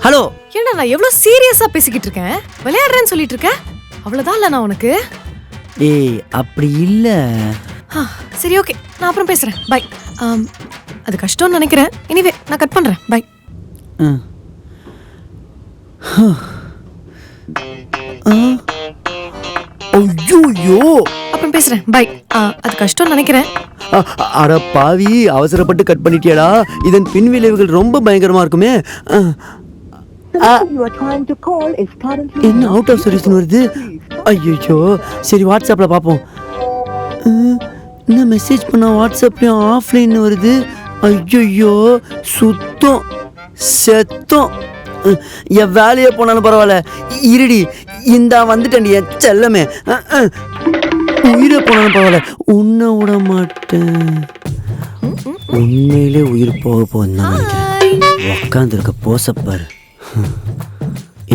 Hello. ஏன்னா நான் எவ்வளவு சீரியஸா பேசிக்கிட்டு இருக்கேன், விளையாடுறேன்னு சொல்லிட்டு இருக்கேன். அவ்வளவுதான் இல்ல நான் உனக்கு. ஏய் அப்படி இல்ல. சரி ஓகே, நான் அப்புறம் பேசுறேன். பை. அது கஷ்டம்னு நினைக்கிறேன். எனிவே நான் கட் பண்றேன். பை. ஐயோ, அப்புறம் பேசுறேன். பை. அது கஷ்டம்னு நினைக்கிறேன். அட பாவி, அவசரப்பட்டு கட் பண்ணிட்டியாடா. இதன் பின் விளைவுகள் ரொம்ப பயங்கரமா இருக்குமே. என்ன அவுட் ஆஃப் சர்வீஸ் வருது? ஐயோ, சரி வாட்ஸ்அப்ல பாப்போம். என்ன மெசேஜ் பண்ண வாட்ஸ்அப்லயும் ஆஃப்லைன் வருது. ஐயோ, சுத்தம் செத்தம். என் வேலையே போனாலும் பரவாயில்ல, இருடி இந்தா வந்துட்டேன்டி என் செல்லமே. உயிரை போனாலும் பரவாயில்ல, உன்னை விட மாட்டேன். உண்மையிலே உயிர் போக போகுதுன்னு உக்காந்துருக்க போசப்பாரு.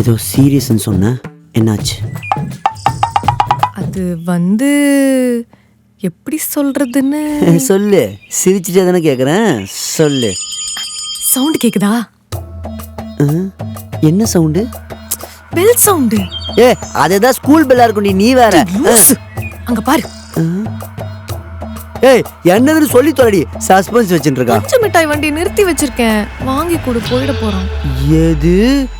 ஏதோ சீரியஸ்ன்னு சொன்ன, என்னாச்சு? அது எப்படி சொல்றதுன்னு சொல்லு. சிரிச்சுட்டே தானே கேட்குறேன், சொல்லு. சவுண்ட் கேக்குதா? என்ன சவுண்டு? Bell sound. அதேதான் ஸ்கூல் பெல்லா இருக்கும். நீ வேற. அங்க பாரு. என்னதுன்னு சொல்லி தொலைடி. சஸ்பென்ஸ் வச்சுட்டு இருக்கா. பச்சை மிட்டாய் வண்டி நிறுத்தி வச்சிருக்கேன், வாங்கி கொடு, போயிட போறோம். எது?